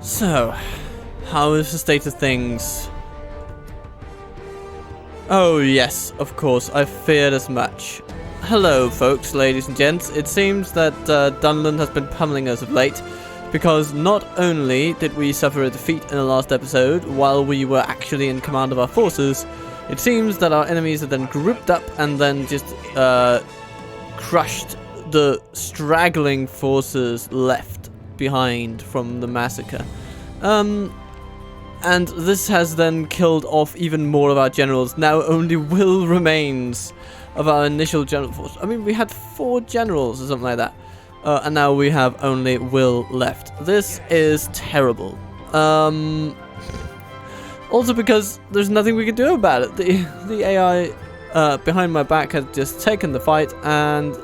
So, how is the state of things? Oh yes, of course, I feared as much. Hello folks, ladies and gents. It seems that Dunland has been pummeling us of late, because not only did we suffer a defeat in the last episode while we were actually in command of our forces, it seems that our enemies have then grouped up and then just crushed the straggling forces left behind from the massacre. And this has then killed off even more of our generals. Now only Will remains of our initial general force. I mean, we had 4 generals or something like that. And now we have only Will left. This is terrible. Also because there's nothing we can do about it. The AI behind my back has just taken the fight, and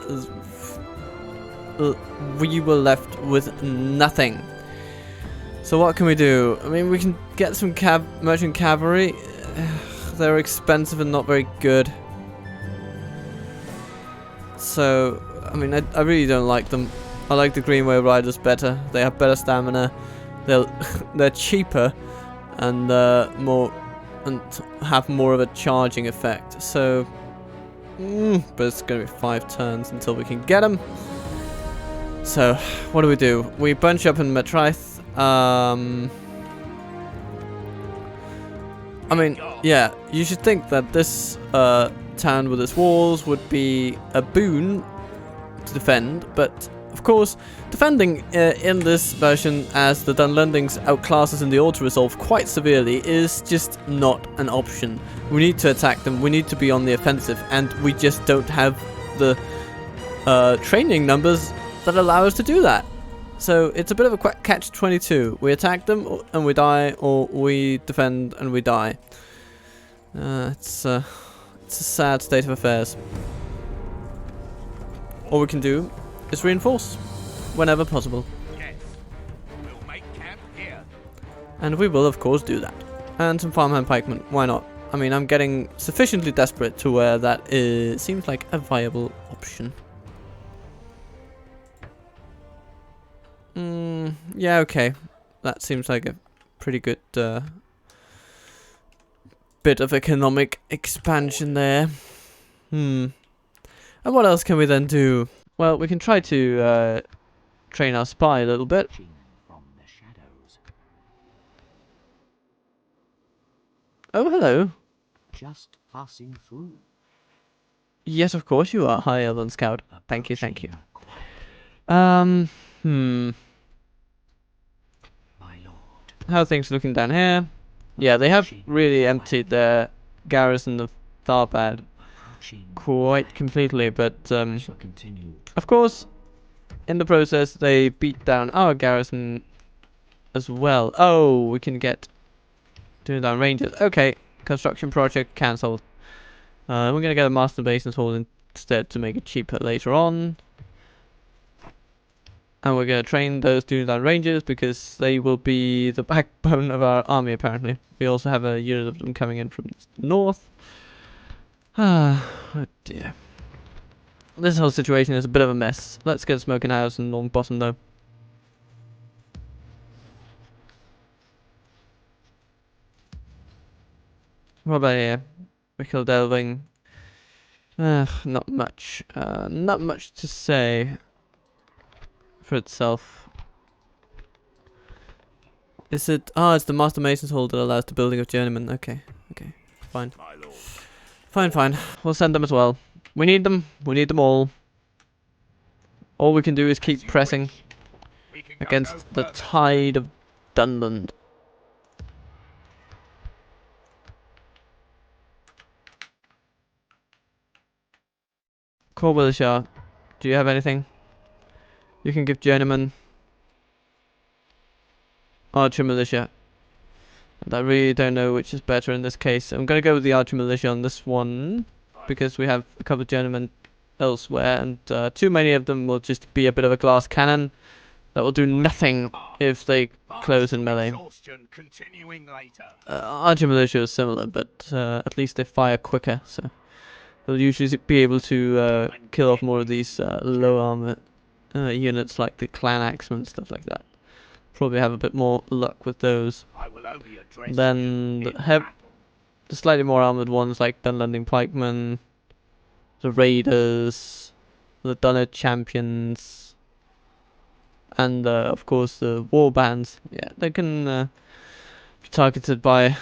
we were left with nothing. So what can we do? I mean, we can get some merchant cavalry. They're expensive and not very good. So, I mean, I really don't like them. I like the Greenway Riders better. They have better stamina. They're cheaper and have more of a charging effect. So, but it's gonna be 5 turns until we can get them. So, what do? We bunch up in Matraith. I mean, yeah, you should think that this town with its walls would be a boon to defend, but of course, defending in this version, as the Dunlendings outclass us in the auto-resolve quite severely, is just not an option. We need to attack them, we need to be on the offensive, and we just don't have the training numbers that allow us to do that. So it's a bit of a catch-22. We attack them and we die, or we defend and we die. It's a sad state of affairs. All we can do is reinforce whenever possible. Yes. We'll make camp here. And we will of course do that. And some farmhand pikemen, why not? I mean, I'm getting sufficiently desperate to where that seems like a viable option. Yeah, okay. That seems like a pretty good bit of economic expansion there. And what else can we then do? Well, we can try to train our spy a little bit. From the shadows. Oh, hello. Just passing through. Yes, of course you are. Hi, Elven Scout. Thank you, thank you. My lord. How are things looking down here? Yeah, they have really emptied their garrison of Tharbad quite completely, but of course, in the process, they beat down our garrison as well. Oh, we can get doing down rangers. Okay, construction project cancelled. We're gonna get a master mason's hall instead to make it cheaper later on. And we're going to train those Duneland Rangers because they will be the backbone of our army, apparently. We also have a unit of them coming in from the north. Oh dear. This whole situation is a bit of a mess. Let's get a smoking house and long bottom though. What about here? Wickle delving. Not much. Not much to say for itself. Is it? Ah, it's the Master Mason's Hall that allows the building of journeymen. Okay, okay, fine. Fine. We'll send them as well. We need them. We need them all. All we can do is keep pressing against the tide of Dunland. Core Wilshire, do you have anything? You can give journeyman. Archer Militia. And I really don't know which is better in this case. I'm going to go with the Archer Militia on this one, because we have a couple of journeymen elsewhere, and too many of them will just be a bit of a glass cannon that will do nothing if they close in melee. Archer Militia is similar, but at least they fire quicker, so they'll usually be able to kill off more of these low armor units like the clan axemen and stuff like that. probably have a bit more luck with those I will only address than you the slightly more armored ones like Dunlending Pikemen, the Raiders, the Dunnet Champions, and of course the War Bands. Yeah, they can be targeted by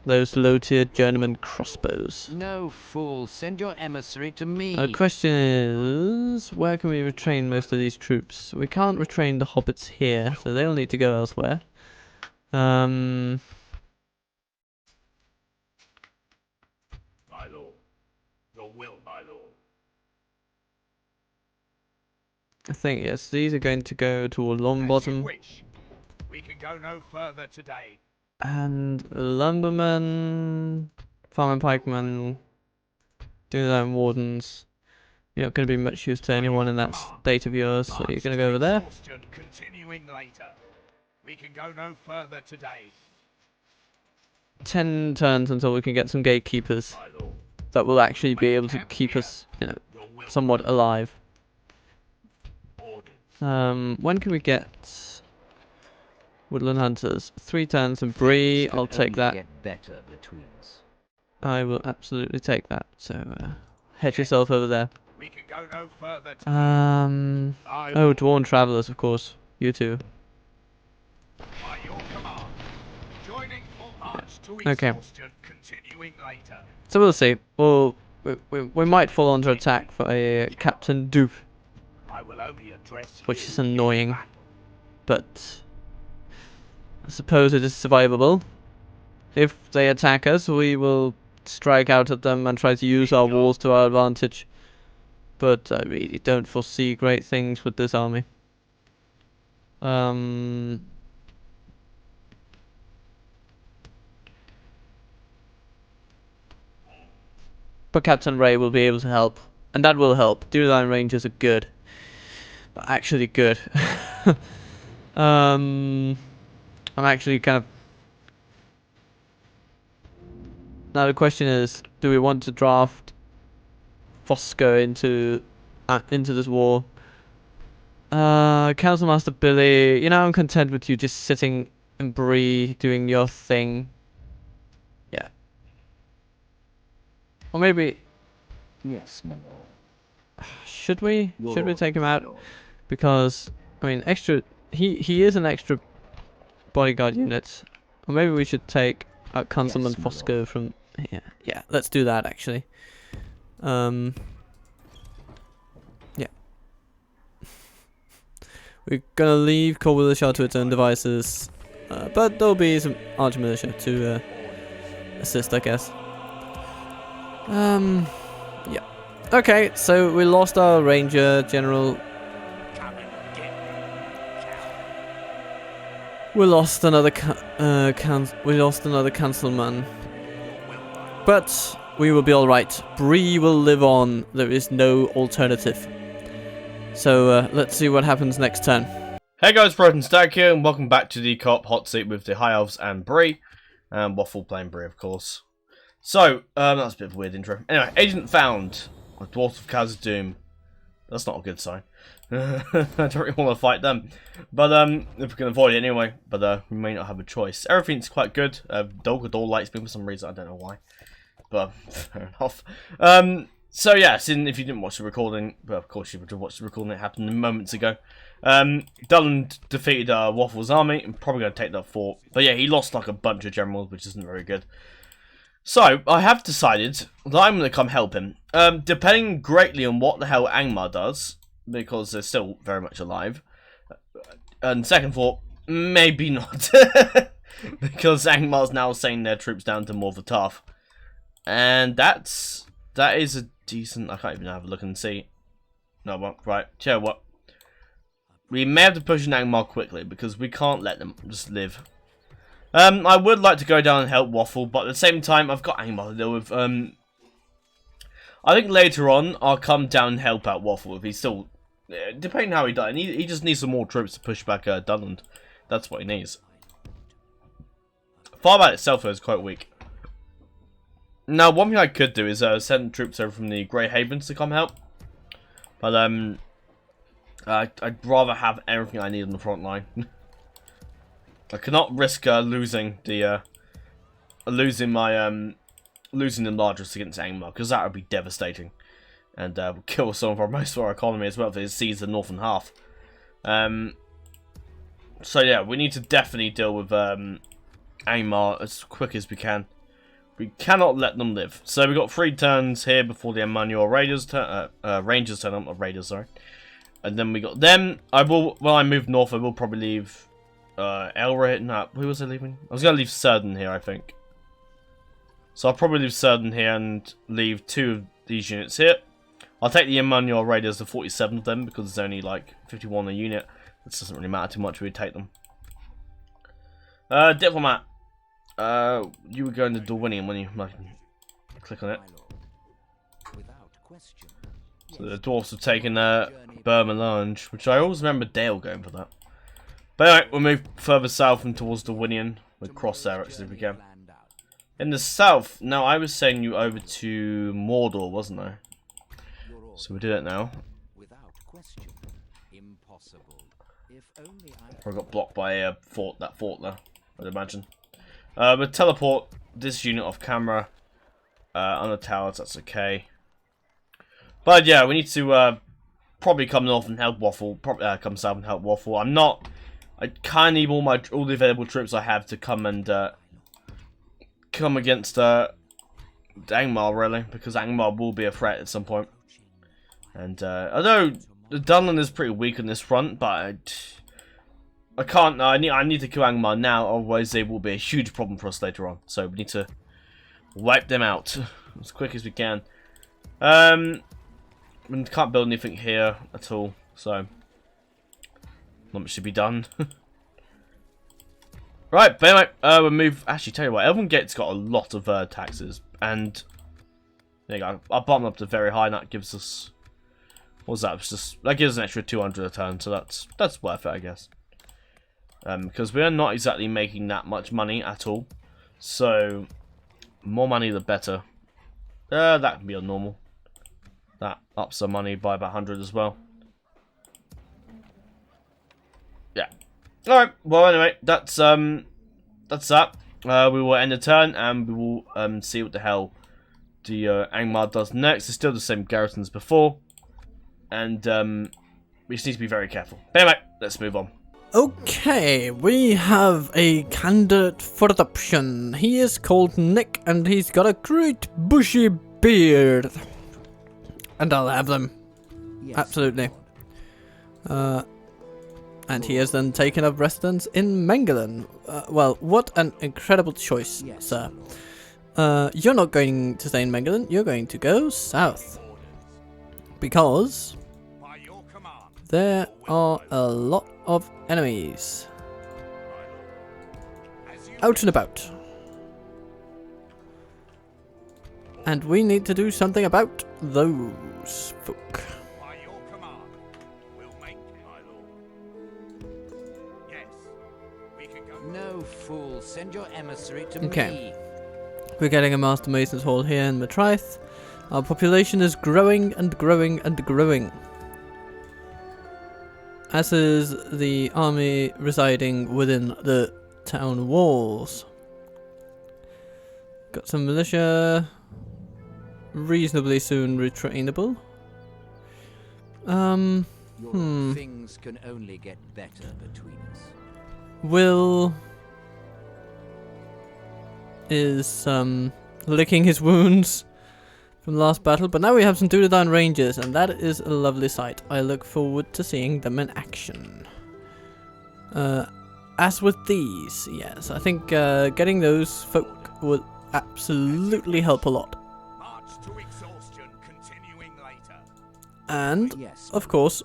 those low-tier journeyman crossbows. No fool, send your emissary to me. The question is, where can we retrain most of these troops? We can't retrain the hobbits here, so they'll need to go elsewhere. my lord. Your will, my lord. I think, yes, these are going to go to As you Longbottom. wish. We can go no further today. And Lumbermen, Farmer Pikemen, do their own Wardens. You're not going to be much use to anyone in that state of yours, so you're going to go over there. Exhaustion continuing later. We can go no further today. 10 turns until we can get some gatekeepers My lord. that will actually be able to keep us, you know, Your will. somewhat alive. Orders. When can we get Woodland Hunters? 3 turns and Bree, I'll take that. Get better between us. I will absolutely take that. So, head yourself over there. We can go no further today. Oh, Dwarven Travelers, of course. You too. By your command. Joining full march to Okay. exhaustion continuing later. So we'll see. We might fall under attack for a Captain Dupe, I will only address which you is in annoying, battle. but I suppose it is survivable. If they attack us, we will strike out at them and try to use our walls to our advantage. But I really don't foresee great things with this army. But Captain Ray will be able to help, and that will help. Dueline Rangers are good, but actually good. I'm actually kind of. Now the question is, do we want to draft Fosco into this war? Councilmaster Billy, you know, I'm content with you just sitting in Bree doing your thing. Yeah. Or maybe Yes, my lord. should we Your take him orders, my out? lord. Because I mean, he is an extra bodyguard unit. Or maybe we should take out Councilman Yes, my Fosco from here. Yeah, let's do that actually. Yeah. We're gonna leave Core Militia to its own devices, but there'll be some Archer Militia to assist, I guess. Yeah. Okay, so we lost our Ranger General. We lost another councilman. But we will be all right. Bree will live on. There is no alternative. So let's see what happens next turn. Hey guys, Broken Stag here, and welcome back to the co-op hot seat with the High Elves and Bree. Waffle playing Bree, of course. So, that was a bit of a weird intro. Anyway, agent found. A Dwarf of Khazad-dûm. That's not a good sign. I don't really want to fight them. But, if we can avoid it anyway. But, we may not have a choice. Everything's quite good. Dolgador likes me for some reason, I don't know why. But, fair enough. So yeah, if you didn't watch the recording, well, of course you would have watched the recording, it happened moments ago. Dunland defeated Waffle's army, and probably going to take that fort. But yeah, he lost like a bunch of generals, which isn't very good. So, I have decided that I'm going to come help him. Depending greatly on what the hell Angmar does, because they're still very much alive. And second thought, maybe not. Because Angmar's now saying their troops down to Morvataf. And that is a decent. I can't even have a look and see. No, well, right. Tell you what. We may have to push Angmar quickly because we can't let them just live. I would like to go down and help Waffle, but at the same time, I've got Angmar to deal with. I think later on, I'll come down and help out Waffle if he's still. Depending on how he does, he just needs some more troops to push back Dunland. That's what he needs. Farbat itself is quite weak. Now, one thing I could do is send troops over from the Grey Havens to come help. But, I'd rather have everything I need on the front line. I cannot risk losing the losing my losing the largest against Angmar, because that would be devastating, and would kill some of most of our economy as well if it seized the northern half. So yeah, we need to definitely deal with Angmar as quick as we can. We cannot let them live. So we got 3 turns here before the Emmanuel Raiders turn, Rangers turn up, not Raiders, sorry. And then we got them. When I move north, I will probably leave Elra. No, who was I leaving? I was gonna leave Surden here, I think. So I'll probably leave Surden here and leave 2 of these units here. I'll take the Emmanuel Raiders, the 47 of them, because there's only like 51 a unit. It doesn't really matter too much. We take them. Diplomat. You were going to Dorwinian when you click on it. So the dwarfs have taken Burma Lounge, which I always remember Dale going for that. But anyway, we'll move further south and towards Dorwinian. We'll cross there actually if we can. In the south, now I was sending you over to Mordor, wasn't I? So we do that now. I got blocked by a fort there, I'd imagine. We'll teleport this unit off camera on the towers, that's okay. But yeah, we need to probably come north and help Waffle, probably come south and help Waffle. I kind of need all the available troops I have to come and come against Angmar, really, because Angmar will be a threat at some point. And although Dunland is pretty weak on this front, but I can't. I need to kill Angmar now, otherwise they will be a huge problem for us later on. So we need to wipe them out as quick as we can. We can't build anything here at all, so not much should be done. Right, but anyway, we'll move. Actually, tell you what, Elven Gate's got a lot of taxes, and there you go. I'll bottom up to very high, and that gives us. What's that? It's just that gives us an extra 200 a turn, so that's worth it, I guess. Because we are not exactly making that much money at all, so more money the better. That can be on normal. That ups our money by about 100 as well. Yeah. All right. Well, anyway, that's that. We will end the turn and we will see what the hell the Angmar does next. It's still the same garrison as before, and we just need to be very careful. But anyway, let's move on. Okay, we have a candidate for adoption. He is called Nick, and he's got a great bushy beard. And I'll have them. Yes, absolutely. And he has then taken up residence in Mengelen. Well, what an incredible choice, yes, sir. You're not going to stay in Mengelen, you're going to go south. Because there are a lot of enemies out and about. And we need to do something about those folk. By your command, we'll make my lord. Yes, we can go. No fool, send your emissary to Okay. me. We're getting a Master Mason's Hall here in Matraith. Our population is growing and growing and growing. As is the army residing within the town walls. Got some militia. Reasonably soon retrainable. Things can only get better between us. Will is licking his wounds from last battle, but now we have some Dunedain Rangers, and that is a lovely sight. I look forward to seeing them in action. As with these, yes, I think getting those folk would absolutely help a lot. March to exhaustion, continuing later. And, Yes, of course,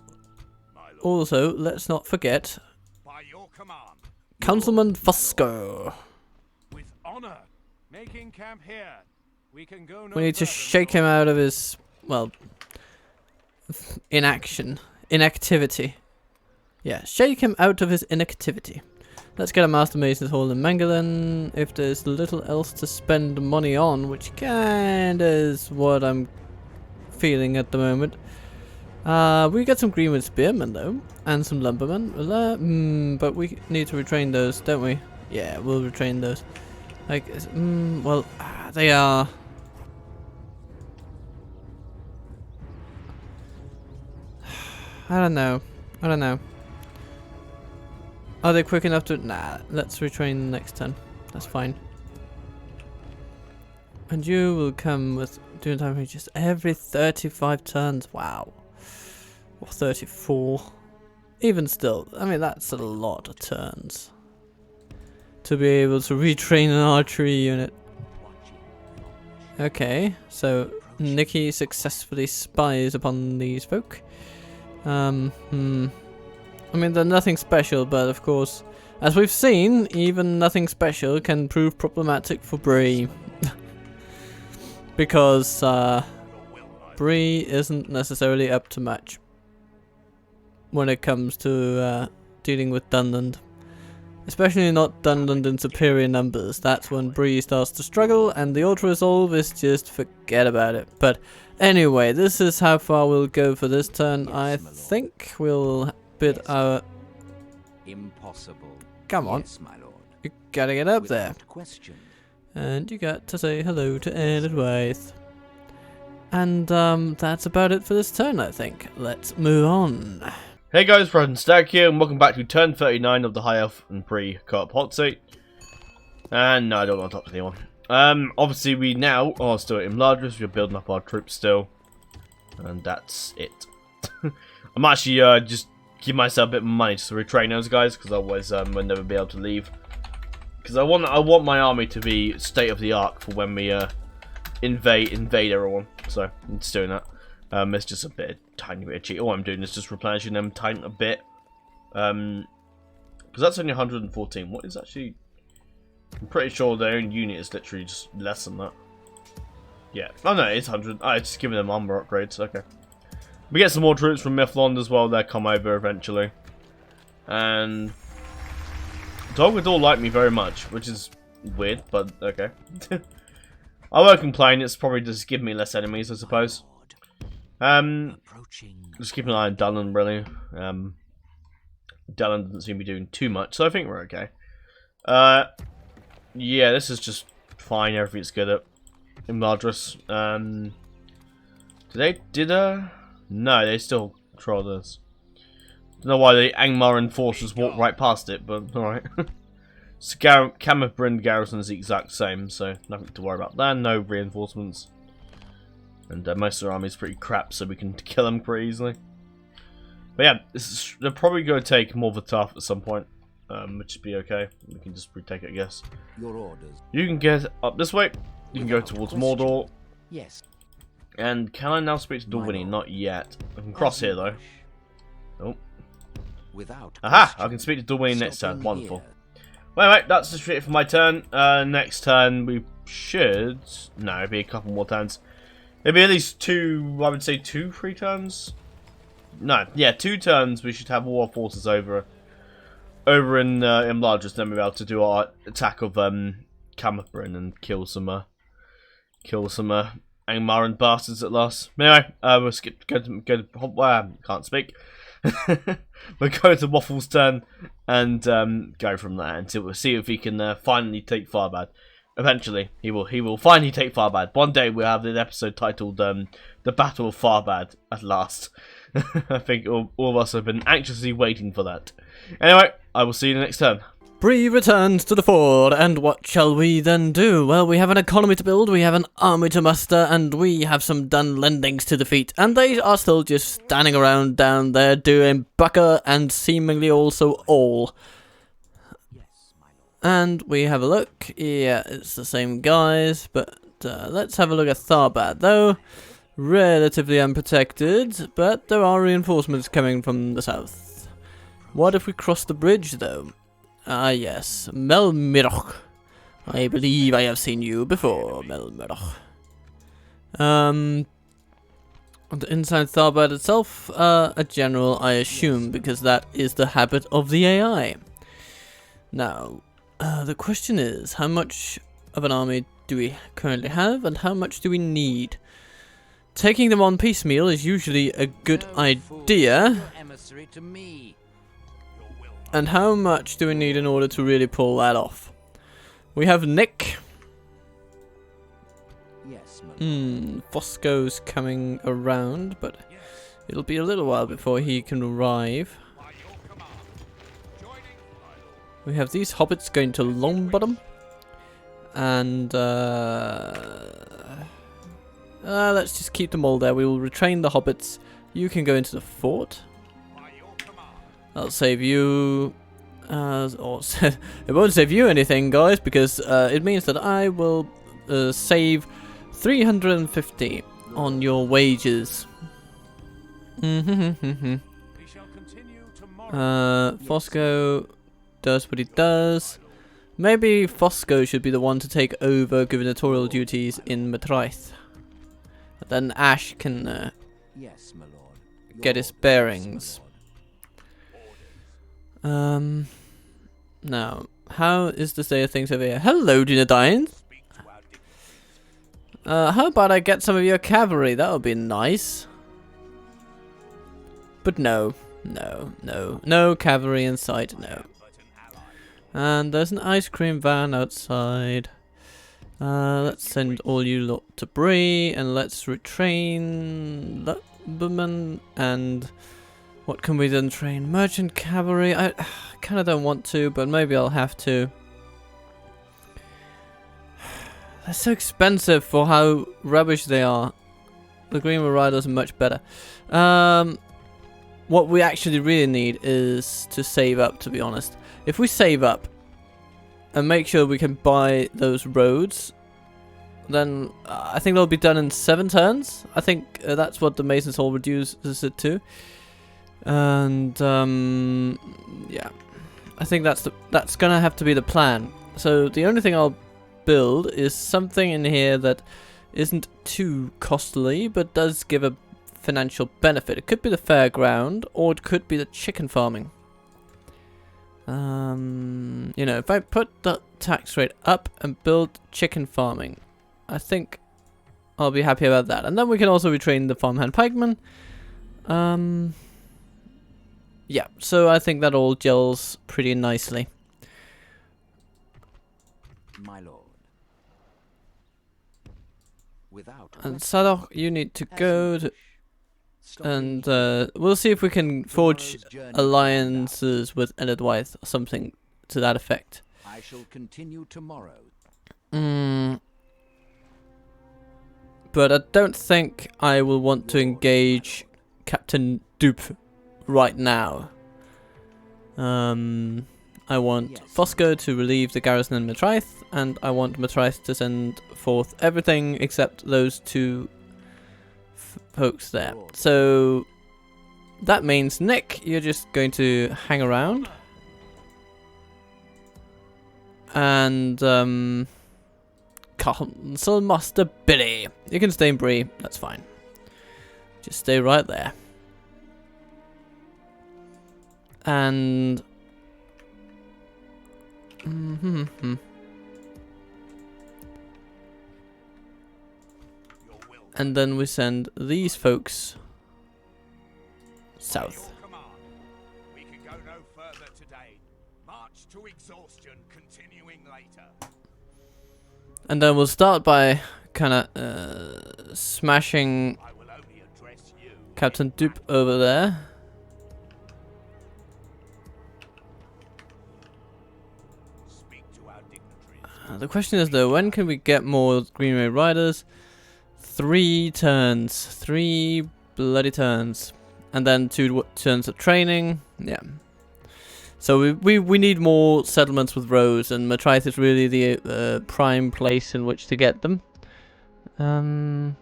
My lord, also, let's not forget by your command, Councilman Fusco. with honor, making camp here. We can go no We need to further, shake him out of his, well, inactivity. Yeah, shake him out of his inactivity. Let's get a Master Mason's Hall in Mengelen. If there's little else to spend money on, which kinda is what I'm feeling at the moment. We got some greenwood spearmen though, and some lumbermen. But we need to retrain those, don't we? Yeah, we'll retrain those. Like, well, they are. I don't know. I don't know. Are they quick enough to? Nah. Let's retrain the next turn. That's fine. And you will come with doing time just every 35 turns. Wow. Or 34. Even still, I mean, that's a lot of turns. To be able to retrain an archery unit. Okay, so Nikki successfully spies upon these folk. I mean, they're nothing special, but of course, as we've seen, even nothing special can prove problematic for Bree. Because Bree isn't necessarily up to much when it comes to dealing with Dunland. Especially not Dunland in superior numbers. That's when Bree starts to struggle, and the auto-resolve is just forget about it. But anyway, this is how far we'll go for this turn. I think we'll bid our... Impossible. Come on. Yes, my lord. You gotta get up there. Without question. And you got to say hello to Edward. And that's about it for this turn, I think. Let's move on. Hey guys, Frozen Stag here, and welcome back to turn 39 of the High Elf and Bree co-op hot seat. And no, I don't want to talk to anyone. Obviously we now are still at Imladris, we're building up our troops still. And that's it. I'm actually just giving myself a bit of money to retrain those guys, because otherwise we'll never be able to leave. Because I want my army to be state of the art for when we invade everyone. So I'm just doing that. It's just a tiny bit of cheat. All I'm doing is just replenishing them tiny a bit. Because that's only 114. What is actually... I'm pretty sure their own unit is literally just less than that. Yeah. Oh no, it's 100. Oh, it's just giving them armor upgrades. Okay. We get some more troops from Mythlond as well. They'll come over eventually. And... Dog would all like me very much, which is weird, but okay. I won't complain. It's probably just giving me less enemies, I suppose. Just keep an eye on Dunland, really. Dunland doesn't seem to be doing too much, so I think we're okay. Yeah, this is just fine. Everything's good at Imladris. No, they still control this. Don't know why the Angmaran forces walked right past it, but alright. So Camabrin garrison is the exact same, so nothing to worry about there. No reinforcements. And most of their army is pretty crap, so we can kill them pretty easily. But yeah, they're probably going to take more of a tough at some point, which would be okay. We can just retake it, I guess. Your orders. You can get up this way. You can go towards Mordor. Yes. And can I now speak to Dorwini? Not yet. I can cross here though. Oh. Without Aha! I can speak to Dorwini next turn. Wonderful. Well, anyway, that's just it for my turn. Next turn we should... No, it'll be a couple more turns. It'll be at least two, I would say 2-3 turns. No, yeah, 2 turns. We should have all our forces over in Imladris. Then we'll be able to do our attack of Camabrin and kill some Angmaran bastards at last. Anyway, we'll skip. Can't speak. We'll go to Waffle's turn and go from there until we'll see if he can finally take Farbad. Eventually, he will finally take Farbad. One day we'll have an episode titled "The Battle of Farbad" at last. I think all of us have been anxiously waiting for that. Anyway, I will see you next turn. Bree returns to the ford, and what shall we then do? Well, we have an economy to build, we have an army to muster, and we have some Dunlendings to defeat, and they are still just standing around down there doing bucker and seemingly also all. And we have a look. Yeah, it's the same guys, but let's have a look at Tharbad, though. Relatively unprotected, but there are reinforcements coming from the south. What if we cross the bridge, though? Ah, yes, Melmirach. I believe I have seen you before, Melmirach. And inside Tharbad itself, a general, I assume, because that is the habit of the AI. Now, the question is, how much of an army do we currently have, and how much do we need? taking them on piecemeal is usually a good idea. Emissary to me. And how much do we need in order to really pull that off? We have Nick. Yes, my lord. Fosco's coming around, but it'll be a little while before he can arrive. We have these hobbits going to Longbottom. And let's just keep them all there. We will retrain the hobbits. You can go into the fort. That'll save you. It won't save you anything, guys, because it means that I will save 350 on your wages. Fosco does what he does. Maybe Fosco should be the one to take over gubernatorial duties in Matraith. Then Ash can Yes, my lord. get his bearings. Now, how is the state of things over here? Hello, Dunedain. How about I get some of your cavalry? That would be nice. But no cavalry in sight, no. And there's an ice cream van outside. Let's send all you lot to Bree, and let's retrain Lumberman. And what can we then train? Merchant cavalry. I kind of don't want to, but maybe I'll have to. They're so expensive for how rubbish they are. The Greenwood Riders are much better. What we actually really need is to save up, to be honest. If we save up and make sure we can buy those roads, then I think they'll be done in 7 turns. I think that's what the Mason's Hall reduces it to. And yeah, I think that's gonna have to be the plan. So the only thing I'll build is something in here that isn't too costly, but does give a financial benefit. It could be the fairground, or it could be the chicken farming. You know, if I put the tax rate up and build chicken farming, I think I'll be happy about that. And then we can also retrain the farmhand pikeman. Yeah, so I think that all gels pretty nicely. My lord. Without And Sadok, you need to go to, and we'll see if we can forge alliances with Enedwythe or something to that effect. I shall continue tomorrow. But I don't think I will want to engage Captain Dupe right now. I want Fosco to relieve the garrison in Matraith, and I want Matraith to send forth everything except those 2 folks there. So that means, Nick, you're just going to hang around. And Council Master Billy, you can stay in Bree, that's fine. Just stay right there. And and then we send these folks south. We can go no further today. March to exhaustion, continuing later. And then we'll start by kind of smashing I will only address you. Captain Dupe over there. Speak to our dignitaries. The question is though, when can we get more Greenway Riders? 3 turns. 3 bloody turns. And then 2 turns of training. Yeah. So we need more settlements with roads, and Matraith is really the prime place in which to get them. We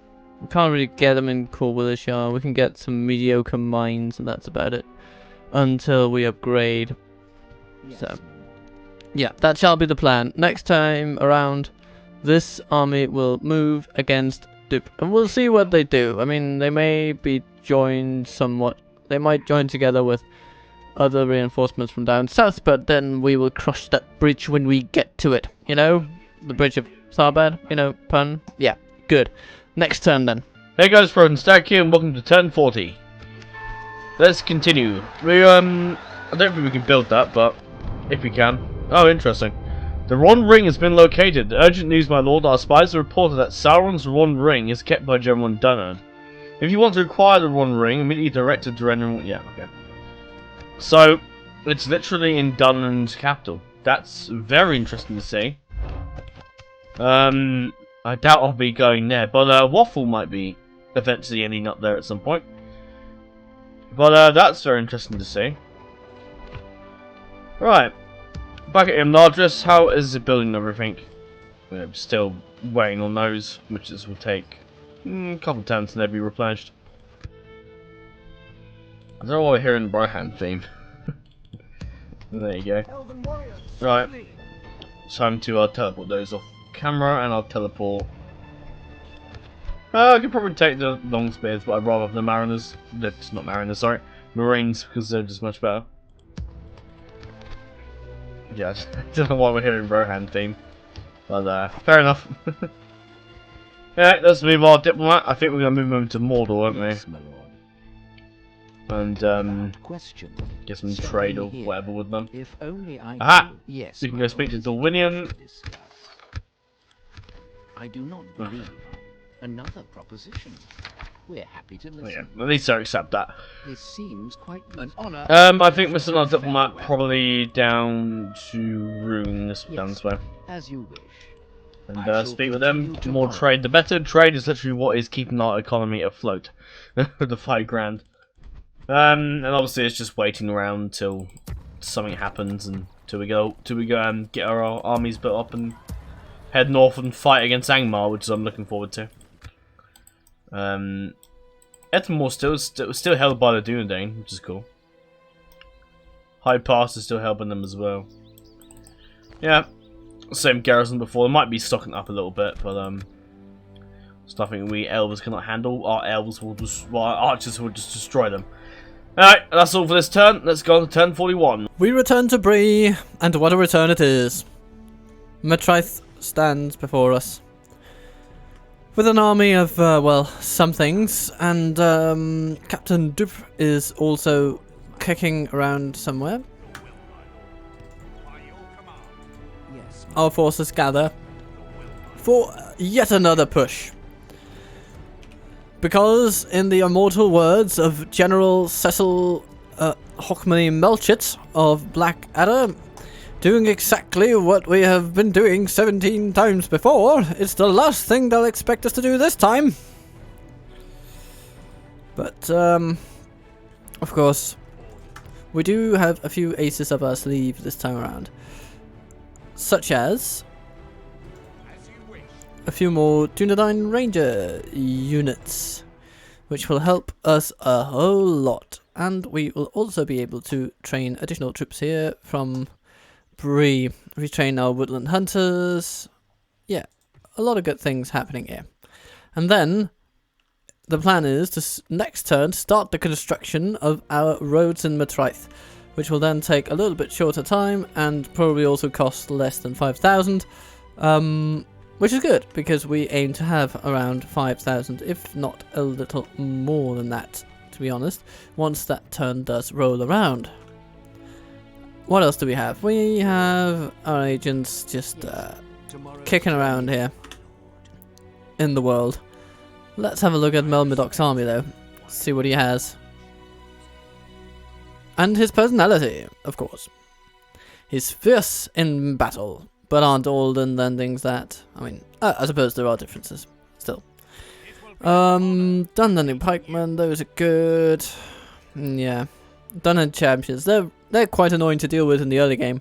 can't really get them in Corwillishire. We can get some mediocre mines, and that's about it. Until we upgrade. Yes. So, yeah, that shall be the plan. Next time around, this army will move against Dupe, and we'll see what they do. I mean, they may be joined somewhat. They might join together with other reinforcements from down south, but then we will crush that bridge when we get to it. You know, the bridge of Sarbad. You know, pun. Yeah, good. Next turn then. Hey guys, Frozen Stack here, and welcome to turn 40. Let's continue. We I don't think we can build that, but if we can. Oh, interesting. The Ron Ring has been located. Urgent news, my lord. Our spies have reported that Sauron's Ron Ring is kept by General Dunnan. If you want to acquire the Ron Ring, immediately direct it to Dunnan. Yeah, okay. So it's literally in Dunnan's capital. That's very interesting to see. I doubt I'll be going there, but Waffle might be eventually ending up there at some point. But that's very interesting to see. Right, back at Imladris, how is the building and everything? We're still waiting on those, which will take a couple of turns and they'll be replenished. I don't know why we're hearing the Brohan theme. There you go. Right, it's time to teleport those off camera, and I'll teleport. I could probably take the long spears, but I'd rather have the mariners. That's not mariners, sorry, marines, because they're just much better. Yeah, I don't know why we're hearing Rohan theme, but fair enough. Yeah, let's move our diplomat. I think we're gonna move them to Mordor, aren't we? Yes, my lord. And Question. get some trade or whatever with them. If only I Aha! could. Yes. We can my go speak to lord. Dalwinian. I do not believe another proposition. We're happy to Oh, listen. yeah, at least I accept that. This seems quite an honor. I think we're sending our diplomat probably down to Rune, down this way. As you wish. And I shall speak with them. continue The more tomorrow. trade, the better. Trade is literally what is keeping our economy afloat. The 5 grand. And obviously it's just waiting around till something happens and till we go and get our armies built up and head north and fight against Angmar, which I'm looking forward to. Ettenmoor still held by the Dunedain, which is cool. High Pass is still helping them as well. Yeah, same garrison before. They might be stocking up a little bit, but it's nothing we Elves cannot handle. Our Elves will just, well, our archers will just destroy them. Alright, that's all for this turn. Let's go on to turn 41. We return to Bree, and what a return it is. Matraith stands before us. With an army of, well, some things, and Captain Dup is also kicking around somewhere. By your command. Yes. Our forces gather for yet another push. Because, in the immortal words of General Cecil Hockmany Melchett of Blackadder, doing exactly what we have been doing 17 times before, it's the last thing they'll expect us to do this time. But, of course, we do have a few aces up our sleeve this time around. Such as As you wish. a few more Dunedain Ranger units, which will help us a whole lot. And we will also be able to train additional troops here from Bree. Retrain our woodland hunters. Yeah, a lot of good things happening here. And then the plan is to next turn start the construction of our roads in Matraith, which will then take a little bit shorter time and probably also cost less than 5,000. Which is good, because we aim to have around 5,000, if not a little more than that, to be honest, once that turn does roll around. What else do we have? We have our agents just kicking around here in the world. Let's have a look at Melmedoc's army, though. See what he has. And his personality, of course. He's fierce in battle, but aren't all the endings that... I mean, I suppose there are differences, still. Dundee Pikemen, those are good. Yeah. Dundee Champions, they're quite annoying to deal with in the early game.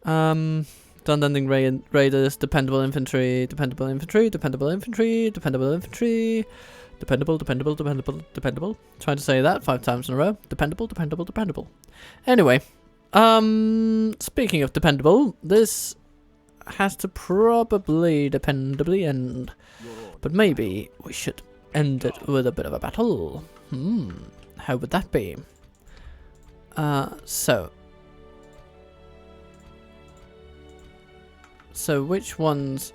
Dundee Raiders, dependable infantry, dependable infantry, dependable infantry, dependable infantry, dependable. Trying to say that 5 times in a row. Dependable. Anyway, speaking of dependable, this has to probably dependably end. But maybe we should end it with a bit of a battle. How would that be? So which ones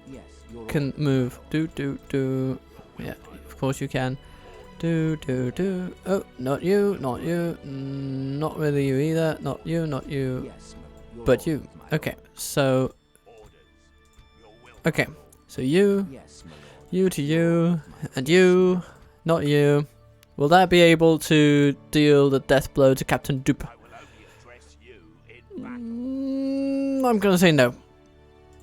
Yes, your can move? Yeah, course you can. Do. Oh, not you, not you. Not really you either. Not you, not you. But you. Okay, so... Okay, so you to you, and you, not you. Will that be able to deal the death blow to Captain Dupe? I'm gonna say no.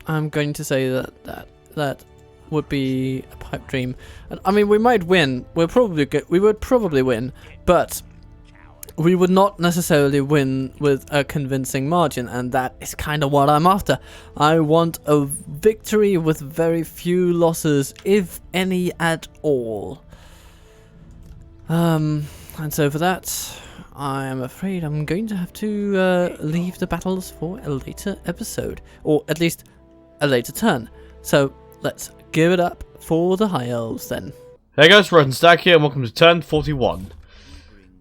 I'm going to say that would be a pipe dream. And, I mean, we might win. We would probably win, but we would not necessarily win with a convincing margin, and that is kind of what I'm after. I want a victory with very few losses, if any at all. And so for that, I am afraid I'm going to have to leave the battles for a later episode, or at least a later turn. So let's give it up for the High Elves then. Hey guys, Rotten Stack here, and welcome to turn 41.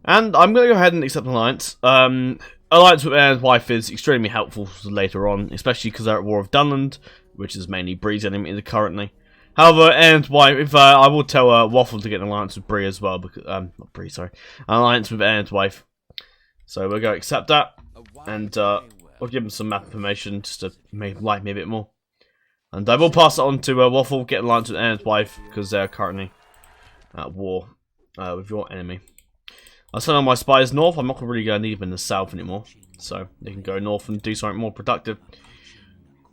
And I'm going to go ahead and accept an alliance. Alliance with Aaron's wife is extremely helpful later on, especially because they're at War of Dunland, which is mainly Bree's enemy currently. However, Aaron's wife, I will tell Waffle to get an alliance with Bree as well, because not Bree, sorry, an alliance with Aaron's wife. So we're going to accept that, and I'll give him some map information just to like me a bit more. And I will pass it on to Waffle, get an alliance with Aaron's wife, because they're currently at war with your enemy. I'll send on my spies north. I'm not really going to need them in the south anymore, so they can go north and do something more productive.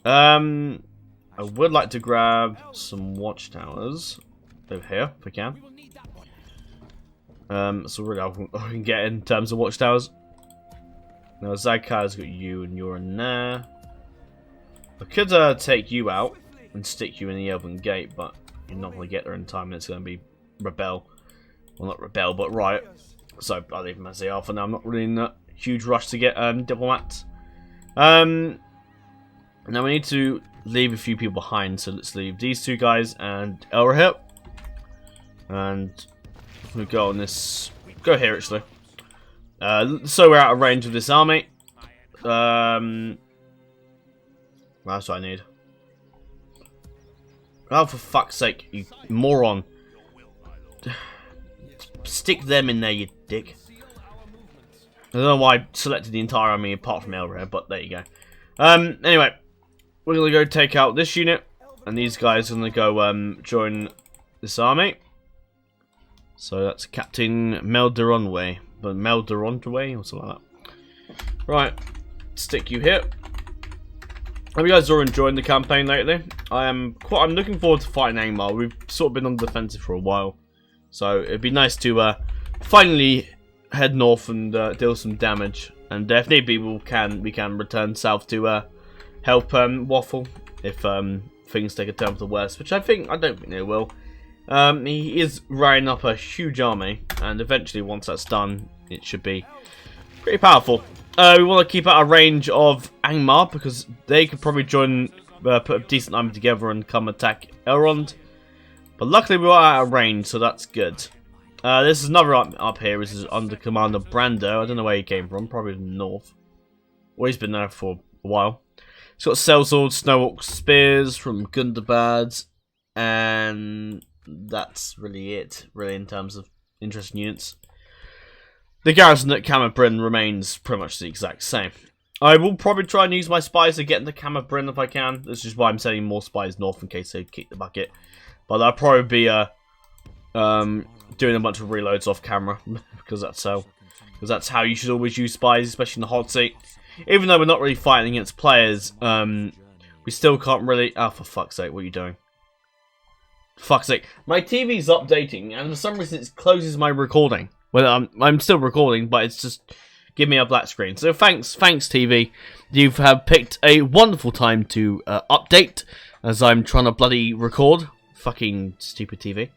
I would like to grab some watchtowers over here if I can. So really I can get in terms of watchtowers. Now Zagkar's got you and you're in there. I could take you out and stick you in the Elven Gate, but you're not going to get there in time, and it's going to be Rebel. Well, not Rebel, but Riot. So I'll leave them as they are for now. I'm not really in a huge rush to get diplomats. Now we need to leave a few people behind, so let's leave these two guys and Elra here. And we go on this. Go here actually. So we're out of range of this army. That's what I need. Oh, for fuck's sake, you moron. Stick them in there, you dick. I don't know why I selected the entire army apart from Elra, but there you go. Anyway, we're going to go take out this unit, and these guys are going to go join this army. So that's Captain Melderonway, but Melderonway or something like that. Right, stick you here. Have you guys all enjoying the campaign lately? I'm looking forward to fighting Angmar. We've sort of been on the defensive for a while, so it'd be nice to finally head north and deal some damage. And if need be, we can return south to help Waffle if things take a turn for the worse, which I don't think they will. He is rallying up a huge army, and eventually, once that's done, it should be pretty powerful. We want to keep out of range of Angmar, because they could probably join, put a decent army together and come attack Elrond. But luckily we are out of range, so that's good. This is another up here. This is under command of Brando. I don't know where he came from, probably the north. Well, he's been there for a while. He's got sellswords, snow orc spears from Gundabad, and that's really it, really, in terms of interesting units. The garrison at Camerbryn remains pretty much the exact same. I will probably try and use my spies to get into Camerbryn if I can. This is why I'm sending more spies north in case they kick the bucket. But I'll probably be doing a bunch of reloads off camera because that's how you should always use spies, especially in the hot seat. Even though we're not really fighting against players, we still can't really. Oh, for fuck's sake! What are you doing? Fuck's sake! My TV's updating, and for some reason it closes my recording. Well, I'm still recording, but it's just give me a black screen. So thanks TV. You have picked a wonderful time to update, as I'm trying to bloody record. Fucking stupid TV.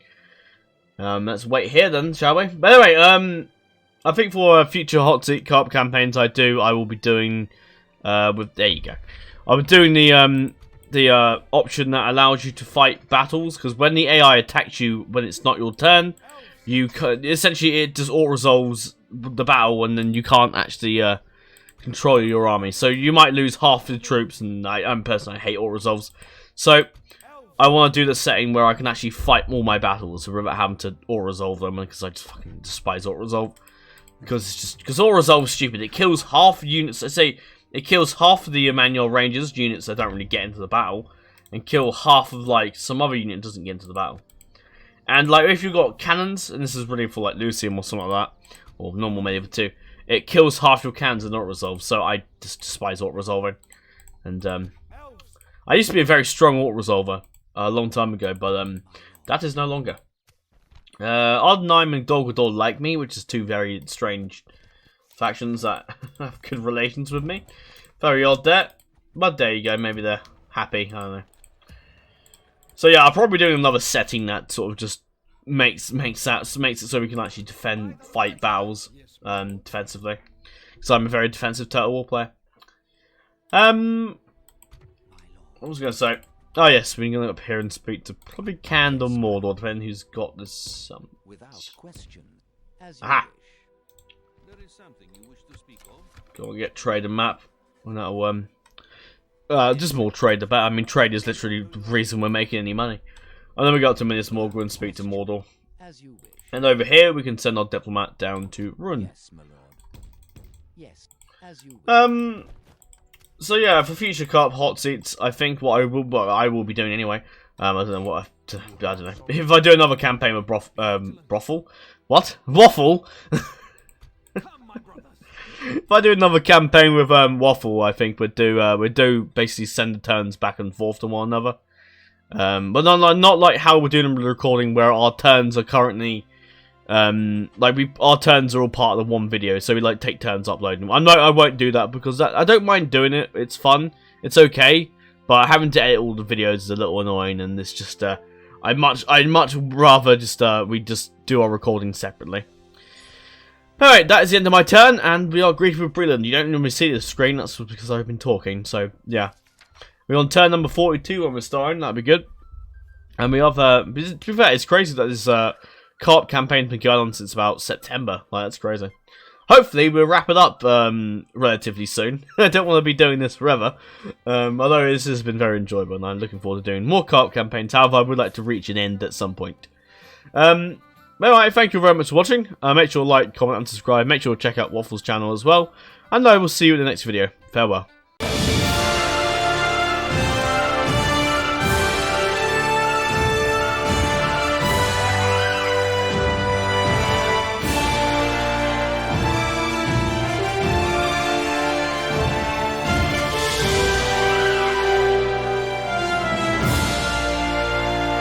Let's wait here then, shall we? But anyway, I think for future hot seat co-op campaigns I will be doing with. There you go. I'll be doing the option that allows you to fight battles, because when the AI attacks you when it's not your turn, essentially it just auto-resolves the battle, and then you can't actually control your army. So you might lose half the troops, and I personally hate auto-resolves. So I want to do the setting where I can actually fight all my battles without having to auto-resolve them, because I just fucking despise auto-resolve. Because auto-resolve is stupid. It kills half the units. Let's say it kills half of the Emmanuel Rangers units that don't really get into the battle, and kill half of like some other unit that doesn't get into the battle. And like if you've got cannons, and this is really for like Lucium or something like that, or normal medieval too, it kills half your cannons and auto-resolve. So I just despise auto-resolving. And I used to be a very strong auto-resolver a long time ago, but that is no longer. Odd9 and Dolgador like me, which is two very strange factions that have good relations with me. Very odd there. But there you go, maybe they're happy, I don't know. So yeah, I'll probably be doing another setting that sort of just makes it so we can actually fight battles defensively. Because I'm a very defensive Total War player. What was I going to say? Oh yes, we're going to go up here and speak to probably Cand or Mordor, depending who's got this. Without question, as Aha! There is something you wish to speak of? Go and get trade and map. And that'll just more trade about. I mean, trade is literally the reason we're making any money. And then we go up to Minas Morgul and speak to Mordor. As you wish. And over here we can send our diplomat down to Run. Yes, my lord. Yes, as you wish. So yeah, for future co-op hot seats, I think what I will be doing anyway. I don't know what I don't know. If I do another campaign with Brothel, what? Waffle? If I do another campaign with Waffle, I think we'd do basically send the turns back and forth to one another. But not like how we're doing the recording, where our turns are currently our turns are all part of the one video, so we like take turns uploading them. I won't do that because I don't mind doing it. It's fun. It's okay, but having to edit all the videos is a little annoying, and it's just I'd much rather just we just do our recording separately. Alright, that is the end of my turn, and we are greeted with Breland. You don't normally see the screen, that's because I've been talking, so yeah. We're on turn number 42 when we're starting, that'd be good. And we have, to be fair, it's crazy that this co-op campaign's been going on since about September. Like, that's crazy. Hopefully, we'll wrap it up relatively soon. I don't want to be doing this forever. Although this has been very enjoyable, and I'm looking forward to doing more co-op campaigns. However, I would like to reach an end at some point. Alright, thank you very much for watching. Make sure to like, comment, and subscribe. Make sure to check out Waffle's channel as well. And I will see you in the next video. Farewell.